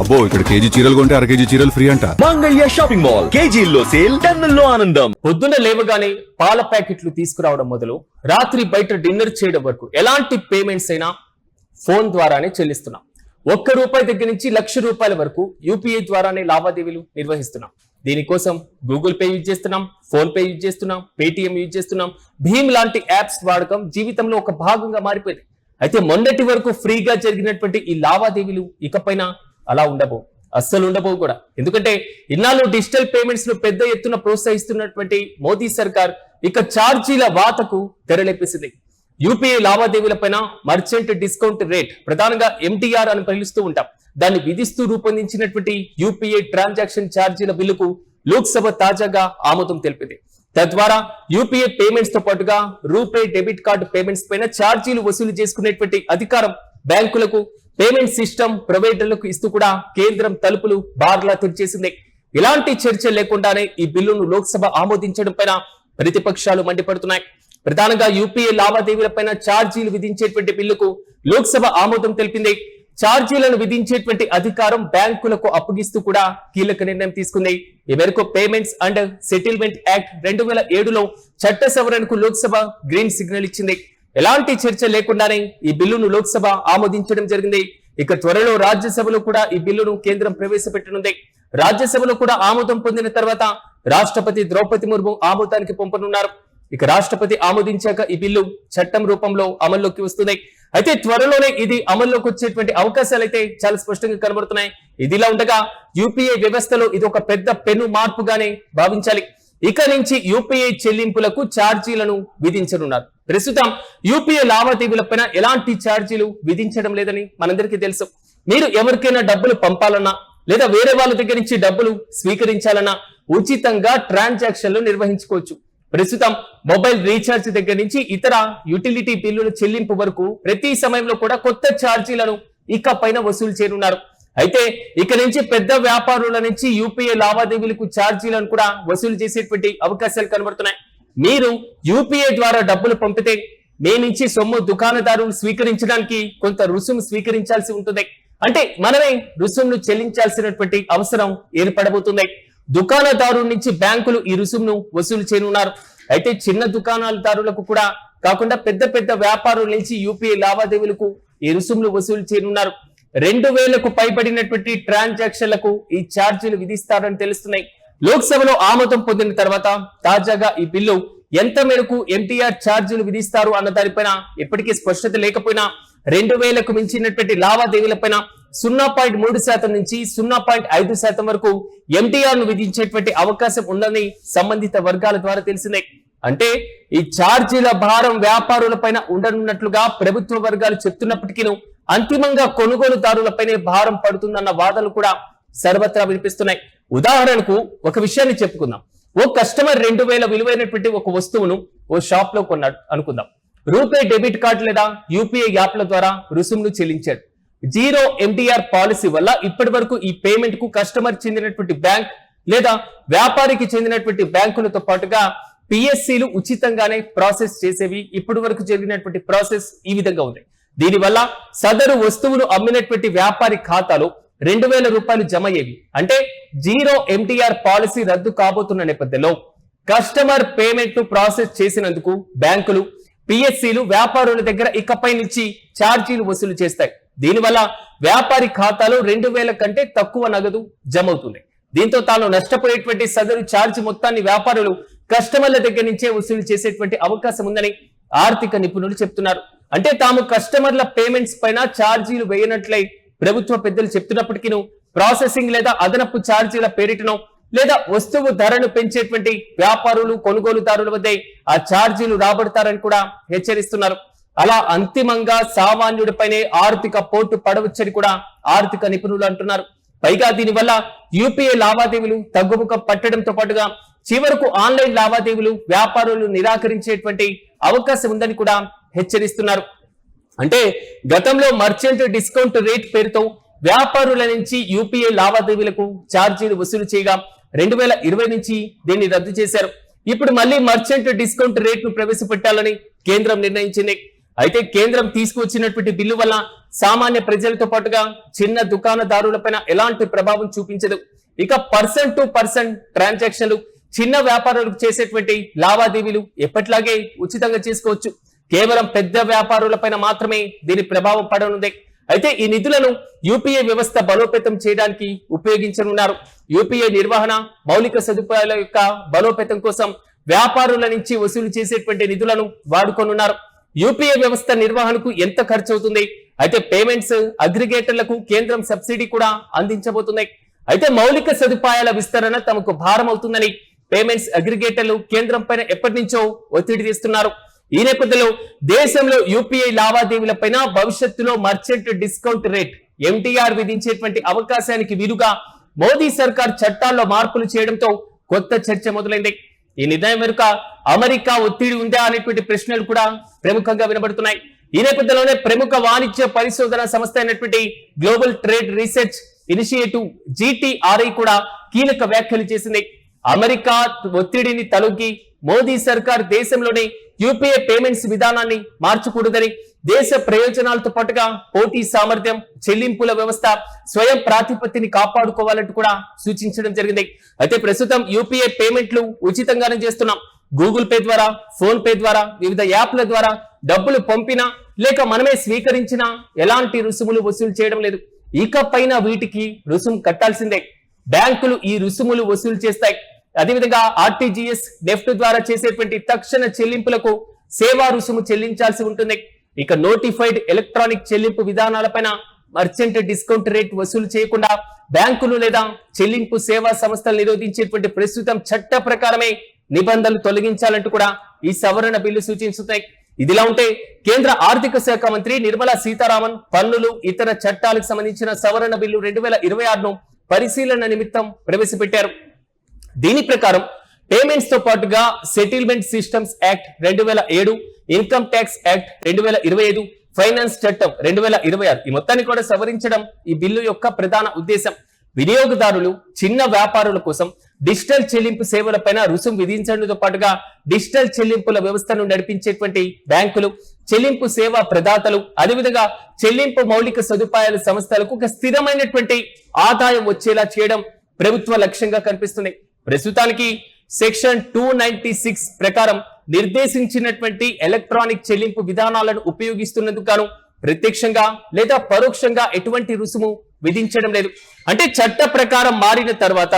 అబ్బో ఇక్కడ కేజీ చీరలు కొంటే అర కేజీ చీరలు ఫ్రీ అంట. మంగళ్య షాపింగ్ మాల్ కేజీల్లో సేల్, టన్నుల్లో ఆనందం. పొద్దున్న లేవగానే పాల ప్యాకెట్లు తీసుకురావడం మొదలు రాత్రి బయట డిన్నర్ చేయడం వరకు ఎలాంటి పేమెంట్స్ అయినా ఫోన్ ద్వారానే చెల్లిస్తున్నాం. ₹1 దగ్గర నుంచి ₹1,00,000 వరకు యూపీఐ ద్వారానే లావాదేవీలు నిర్వహిస్తున్నాం. దీనికోసం గూగుల్ పే యూజ్ చేస్తున్నాం, ఫోన్ పే యూజ్ చేస్తున్నాం, పేటిఎం యూజ్ చేస్తున్నాం. భీమ్ లాంటి యాప్స్ వాడకం జీవితంలో ఒక భాగంగా మారిపోయింది. అయితే మొన్నటి వరకు ఫ్రీగా జరిగినటువంటి ఈ లావాదేవీలు ఇకపైన అలా ఉండబో, అస్సలు ఉండబో కూడా. ఎందుకంటే ఇన్నాళ్ళు డిజిటల్ పేమెంట్స్ ను పెద్ద ఎత్తున ప్రోత్సహిస్తున్నటువంటి మోదీ సర్కార్ ఇక ఛార్జీల వాతకు తెరలేపేసింది. యూపీఐ లావాదేవీలపైన మర్చెంట్ డిస్కౌంట్ రేట్, ప్రధానంగా ఎంటీఆర్ అని పిలుస్తూ ఉంటాం, దాన్ని విధిస్తూ రూపొందించినటువంటి యూపీఐ ట్రాన్సాక్షన్ ఛార్జీల బిల్లుకు లోక్సభ తాజాగా ఆమోదం తెలిపింది. తద్వారా యూపీఐ పేమెంట్స్ తో పాటుగా రూపే డెబిట్ కార్డు పేమెంట్స్ పైన ఛార్జీలు వసూలు చేసుకునేటువంటి అధికారం బ్యాంకులకు, పేమెంట్ సిస్టమ్ ప్రొవైడర్లకు ఇస్తూ కూడా కేంద్రం తలుపులు బార్లా తెరిచేసింది. ఇలాంటి చర్చ లేకుండానే ఈ బిల్లును లోక్సభ ఆమోదించడం పైన ప్రతిపక్షాలు మండిపడుతున్నాయి. ప్రధానంగా యూపీఐ లావాదేవీలపైన ఛార్జీలు విధించేటువంటి బిల్లుకు లోక్సభ ఆమోదం తెలిపింది. ఛార్జీలను విధించేటువంటి అధికారం బ్యాంకులకు అప్పగిస్తూ కూడా కీలక నిర్ణయం తీసుకుంది. ఈ మేరకు పేమెంట్స్ అండ్ సెటిల్మెంట్ యాక్ట్ 2007లో చట్ట సవరణకు లోక్సభ గ్రీన్ సిగ్నల్ ఇచ్చింది. ఎలాంటి చర్చ లేకుండానే ఈ బిల్లును లోక్సభ ఆమోదించడం జరిగింది. ఇక త్వరలో రాజ్యసభలో కూడా ఈ బిల్లును కేంద్రం ప్రవేశపెట్టనుంది. రాజ్యసభలో కూడా ఆమోదం పొందిన తర్వాత రాష్ట్రపతి ద్రౌపది ముర్ము ఆమోదానికి పంపనున్నారు. ఇక రాష్ట్రపతి ఆమోదించాక ఈ బిల్లు చట్టం రూపంలో అమల్లోకి వస్తుంది. అయితే త్వరలోనే ఇది అమల్లోకి వచ్చేటువంటి అవకాశాలు అయితే చాలా స్పష్టంగా కనబడుతున్నాయి. ఇదిలా ఉండగా యూపీఐ వ్యవస్థలో ఇది ఒక పెద్ద పెను మార్పుగానే భావించాలి. ఇక నుంచి యూపీఐ చెల్లింపులకు ఛార్జీలను విధించనున్నారు. ప్రస్తుతం యూపీఐ లావాదేవీలపైన ఎలాంటి ఛార్జీలు విధించడం లేదని మనందరికీ తెలుసు. మీరు ఎవరికైనా డబ్బులు పంపాలన్నా లేదా వేరే వాళ్ళ దగ్గర నుంచి డబ్బులు స్వీకరించాలన్నా ఉచితంగా ట్రాన్సాక్షన్లు నిర్వహించుకోవచ్చు. ప్రస్తుతం మొబైల్ రీఛార్జ్ దగ్గర నుంచి ఇతర యూటిలిటీ బిల్లుల చెల్లింపు వరకు ప్రతి సమయంలో కూడా కొత్త ఛార్జీలను ఇకపైన వసూలు చేయనున్నారు. అయితే ఇక నుంచి పెద్ద వ్యాపారుల నుంచి యూపీఐ లావాదేవీలకు ఛార్జీలను కూడా వసూలు చేసేటువంటి అవకాశాలు కనబడుతున్నాయి. మీరు యూపీఐ ద్వారా డబ్బులు పంపితే మీ నుంచి సొమ్ము దుకాణదారులు స్వీకరించడానికి కొంత రుసుము స్వీకరించాల్సి ఉంటుంది. అంటే మనమే రుసుమును చెల్లించాల్సినటువంటి అవసరం ఏర్పడబోతుంది. దుకాణదారు నుంచి బ్యాంకులు ఈ రుసుమును వసూలు చేయనున్నారు. అయితే చిన్న దుకాణదారులకు కూడా కాకుండా పెద్ద పెద్ద వ్యాపారుల నుంచి యూపీఐ లావాదేవీలకు ఈ రుసుములు వసూలు చేయనున్నారు. 2000కు పైబడినటువంటి ట్రాన్సాక్షన్లకు ఈ ఛార్జీలు విధిస్తారని తెలుస్తున్నాయి. లోక్సభలో ఆమోదం పొందిన తర్వాత తాజాగా ఈ బిల్లు ఎంత మేరకు ఎంటీఆర్ ఛార్జీలు విధిస్తారు అన్న దానిపైన ఎప్పటికీ స్పష్టత లేకపోయినా 2000కు మించినటువంటి లావాదేవీలపైన 0.3% నుంచి 0.5% వరకు ఎంటీఆర్ ను విధించేటువంటి అవకాశం ఉందని సంబంధిత వర్గాల ద్వారా తెలిసిందే. అంటే ఈ ఛార్జీల భారం వ్యాపారులపైన ఉండనున్నట్లుగా ప్రభుత్వ వర్గాలు చెప్తున్నప్పటికీ అంతిమంగా కొనుగోలుదారులపైనే భారం పడుతుందన్న వాదనలు కూడా సర్వత్రా వినిపిస్తున్నాయి. ఉదాహరణకు ఒక విషయాన్ని చెప్పుకుందాం. ఓ కస్టమర్ 2000 విలువైనటువంటి ఒక వస్తువును ఓ షాప్ లో కొన్నాడు అనుకుందాం. రూపే డెబిట్ కార్డు లేదా యూపీఐ యాప్ల ద్వారా రుసుమును చెల్లించాడు. జీరో ఎంటీఆర్ పాలసీ వల్ల ఇప్పటి వరకు ఈ పేమెంట్ కు కస్టమర్ చెందినటువంటి బ్యాంక్ లేదా వ్యాపారికి చెందినటువంటి బ్యాంకులతో పాటుగా పిఎస్సీలు ఉచితంగానే ప్రాసెస్ చేసేవి. ఇప్పటి వరకు జరిగినటువంటి ప్రాసెస్ ఈ విధంగా ఉంది. దీనివల్ల సదరు వస్తువును అమ్మినటువంటి వ్యాపారి ఖాతాలో ₹2000 జమ అయ్యేవి. అంటే జీరో ఎంటీఆర్ పాలసీ రద్దు కాబోతున్న నేపథ్యంలో కస్టమర్ పేమెంట్ ను ప్రాసెస్ చేసినందుకు బ్యాంకులు, పిఎస్సీలు వ్యాపారుల దగ్గర ఇకపై నుంచి ఛార్జీలు వసూలు చేస్తాయి. దీనివల్ల వ్యాపారి ఖాతాలో 2000 కంటే తక్కువ నగదు జమ అవుతుంది. దీంతో తాను నష్టపోయేటువంటి సదరు ఛార్జీ మొత్తాన్ని వ్యాపారులు కస్టమర్ల దగ్గర నుంచే వసూలు చేసేటువంటి అవకాశం ఉందని ఆర్థిక నిపుణులు చెప్తున్నారు. అంటే తాము కస్టమర్ల పేమెంట్స్ పైన ఛార్జీలు వేయనట్లే ప్రభుత్వ పెద్దలు చెప్తున్నప్పటికీ ప్రాసెసింగ్ లేదా అదనపు ఛార్జీల పేరిటనో లేదా వస్తువు ధరను పెంచేటువంటి వ్యాపారులు, కొనుగోలుదారుల వద్దే ఆ ఛార్జీలు రాబడతారని కూడా హెచ్చరిస్తున్నారు. అలా అంతిమంగా సామాన్యుడిపైనే ఆర్థిక పోటు పడవచ్చని కూడా ఆర్థిక నిపుణులు అంటున్నారు. పైగా దీనివల్ల యూపీఐ లావాదేవీలు తగ్గుముఖం పట్టడంతో పాటుగా చివరకు ఆన్లైన్ లావాదేవీలు వ్యాపారులు నిరాకరించేటువంటి అవకాశం ఉందని కూడా హెచ్చరిస్తున్నారు. అంటే గతంలో మర్చెంట్ డిస్కౌంట్ రేట్ పేరుతో వ్యాపారుల నుంచి యూపీఐ లావాదేవీలకు ఛార్జీలు వసూలు చేయగా 2020 నుంచి దీన్ని రద్దు చేశారు. ఇప్పుడు మళ్ళీ మర్చెంట్ డిస్కౌంట్ రేట్ ను ప్రవేశపెట్టాలని కేంద్రం నిర్ణయించింది. అయితే కేంద్రం తీసుకువచ్చినటువంటి బిల్లు వల్ల సామాన్య ప్రజలతో పాటుగా చిన్న దుకాణదారులపైన ఎలాంటి ప్రభావం చూపించదు. ఇక పర్సన్ టు పర్సన్ ట్రాన్సాక్షన్లు, చిన్న వ్యాపారులకు చేసేటువంటి లావాదేవీలు ఎప్పటిలాగే ఉచితంగా చేసుకోవచ్చు. కేవలం పెద్ద వ్యాపారులపైన మాత్రమే దీని ప్రభావం పడనుంది. అయితే ఈ నిధులను యూపీఐ వ్యవస్థ బలోపేతం చేయడానికి ఉపయోగించనున్నారు. యూపీఐ నిర్వహణ, మౌలిక సదుపాయాల యొక్క బలోపేతం కోసం వ్యాపారుల నుంచి వసూలు చేసేటువంటి నిధులను వాడుకోనున్నారు. యూపీఐ వ్యవస్థ నిర్వహణకు ఎంత ఖర్చు అవుతుంది? అయితే పేమెంట్స్ అగ్రిగేటర్లకు కేంద్రం సబ్సిడీ కూడా అందించబోతుంది. అయితే మౌలిక సదుపాయాల విస్తరణ తమకు భారం అవుతుందని పేమెంట్స్ అగ్రిగేటర్లు కేంద్రం పైన ఎప్పటి నుంచో ఒత్తిడి తెస్తున్నారు. ఈ నేపథ్యంలో దేశంలో యూపీఐ లావాదేవీలపైన భవిష్యత్తులో మర్చెంట్ డిస్కౌంట్ రేట్ ఎంటీఆర్ విధించేటువంటి అవకాశానికి వీలుగా మోదీ సర్కార్ చట్టాల్లో మార్పులు చేయడంతో కొత్త చర్చ మొదలైంది. ఈ నిర్ణయం వెనుక అమెరికా ఒత్తిడి ఉందా అనేటువంటి ప్రశ్నలు కూడా ప్రముఖంగా వినబడుతున్నాయి. ఈ నేపథ్యంలోనే ప్రముఖ వాణిజ్య పరిశోధన సంస్థ అయినటువంటి global trade research initiative GTRI కూడా కీలక వ్యాఖ్యలు చేసింది. అమెరికా ఒత్తిడిని తలొగ్గి మోదీ సర్కార్ దేశంలోని యూపీఐ పేమెంట్స్ విధానాన్ని మార్చకూడదని, దేశ ప్రయోజనాలతో పాటుగా పోటీ సామర్థ్యం, చెల్లింపుల వ్యవస్థ, స్వయం ప్రాతిపత్తిని కాపాడుకోవాలంటూ కూడా సూచించడం జరిగింది. అయితే ప్రస్తుతం యూపీఐ పేమెంట్లు ఉచితంగానే చేస్తున్నాం. గూగుల్ పే ద్వారా, ఫోన్ పే ద్వారా, వివిధ యాప్ల ద్వారా డబ్బులు పంపినా లేక మనమే స్వీకరించినా ఎలాంటి రుసుములు వసూలు చేయడం లేదు. ఇకపైన వీటికి రుసుము కట్టాల్సిందే. బ్యాంకులు ఈ రుసుములు వసూలు చేస్తాయి. అదేవిధంగా ఆర్టీజీఎస్, నెఫ్ట్ ద్వారా చేసేటువంటి తక్షణ చెల్లింపులకు సేవా రుసుము చెల్లించాల్సి ఉంటుంది. ఇక నోటిఫైడ్ ఎలక్ట్రానిక్ చెల్లింపు విధానాలపైన మర్చెంట్ డిస్కౌంట్ రేట్ వసూలు చేయకుండా బ్యాంకులు లేదా చెల్లింపు సేవా సంస్థలు నిరోధించేటువంటి ప్రస్తుతం చట్ట ప్రకారమే నిబంధనలు తొలగించాలంటూ కూడా ఈ సవరణ బిల్లు సూచిస్తున్నాయి. ఇదిలా ఉంటే కేంద్ర ఆర్థిక శాఖ మంత్రి నిర్మలా సీతారామన్ పన్నులు, ఇతర చట్టాలకు సంబంధించిన సవరణ బిల్లు 2026ను పరిశీలన నిమిత్తం ప్రవేశపెట్టారు. దీని ప్రకారం పేమెంట్స్ తో పాటుగా settlement systems act 2007, income tax act 2025, finance చట్టం 2026 ఈ మొత్తాన్ని కూడా సవరించడం ఈ బిల్లు యొక్క ప్రధాన ఉద్దేశం. వినియోగదారులు, చిన్న వ్యాపారుల కోసం డిజిటల్ చెల్లింపు సేవలపైన రుసుము విధించడంతో పాటుగా డిజిటల్ చెల్లింపుల వ్యవస్థను నడిపించేటువంటి బ్యాంకులు, చెల్లింపు సేవా ప్రదాతలు, అదేవిధంగా చెల్లింపు మౌలిక సదుపాయాల సంస్థలకు ఒక స్థిరమైనటువంటి ఆదాయం వచ్చేలా చేయడం ప్రభుత్వ లక్ష్యంగా కనిపిస్తుంది. ప్రస్తుతానికి సెక్షన్ 296 ప్రకారం నిర్దేశించినటువంటి ఎలక్ట్రానిక్ చెల్లింపు విధానాలను ఉపయోగిస్తున్నందుకు గాను ప్రత్యక్షంగా లేదా పరోక్షంగా ఎటువంటి రుసుము విధించడం లేదు. అంటే చట్ట ప్రకారం మారిన తర్వాత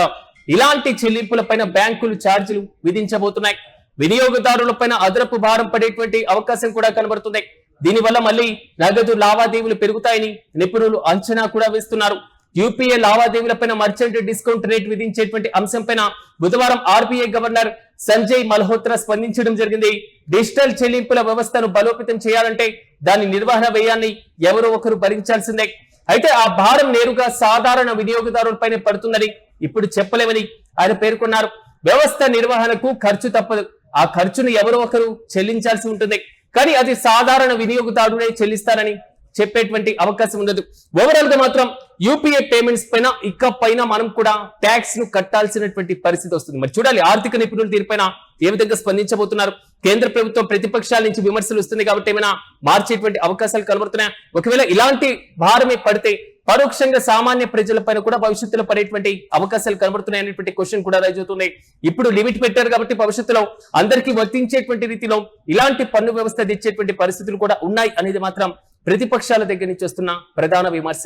ఇలాంటి చెల్లింపులపైన బ్యాంకులు ఛార్జీలు విధించబోతున్నాయి. వినియోగదారులపైన అదనపు భారం పడేటువంటి అవకాశం కూడా కనబడుతుంది. దీనివల్ల మళ్ళీ నగదు లావాదేవీలు పెరుగుతాయని నిపుణులు అంచనా కూడా వేస్తున్నారు. యూపీఐ లావాదేవీలపైన మర్చెంట్ డిస్కౌంట్ రేట్ విధించేటువంటి అంశంపైన బుధవారం ఆర్బీఐ గవర్నర్ సంజయ్ మల్హోత్రా స్పందించడం జరిగింది. డిజిటల్ చెల్లింపుల వ్యవస్థను బలోపేతం చేయాలంటే దాని నిర్వహణ వ్యయాన్ని ఎవరో ఒకరు భరించాల్సిందే. అయితే ఆ భారం నేరుగా సాధారణ వినియోగదారులపైనే పడుతుందని ఇప్పుడు చెప్పలేమని ఆయన పేర్కొన్నారు. వ్యవస్థ నిర్వహణకు ఖర్చు తప్పదు. ఆ ఖర్చును ఎవరో ఒకరు చెల్లించాల్సి ఉంటుంది. కానీ అది సాధారణ వినియోగదారుడే చెల్లిస్తారని చెప్పేటువంటి అవకాశం ఉండదు. ఓవరాల్ గా మాత్రం యూపీఐ పేమెంట్స్ పైన ఇకపైన మనం కూడా ట్యాక్స్ ను కట్టాల్సినటువంటి పరిస్థితి వస్తుంది. మరి చూడాలి ఆర్థిక నిపుణులు దీనిపైన ఏ విధంగా స్పందించబోతున్నారు. కేంద్ర ప్రభుత్వం ప్రతిపక్షాల నుంచి విమర్శలు వస్తుంది కాబట్టి ఏమైనా మార్చేటువంటి అవకాశాలు కనబడుతున్నాయి. ఒకవేళ ఇలాంటి భారమే పడితే పరోక్షంగా సామాన్య ప్రజలపైన కూడా భవిష్యత్తులో పడేటువంటి అవకాశాలు కనబడుతున్నాయి అనేటువంటి క్వశ్చన్ కూడా రైజ్ అవుతుంది. ఇప్పుడు లిమిట్ పెట్టారు కాబట్టి భవిష్యత్తులో అందరికీ వర్తించేటువంటి రీతిలో ఇలాంటి పన్ను వ్యవస్థ తెచ్చేటువంటి పరిస్థితులు కూడా ఉన్నాయి అనేది మాత్రం ప్రతిపక్షాల దగ్గర నుంచి వస్తున్న ప్రధాన విమర్శ.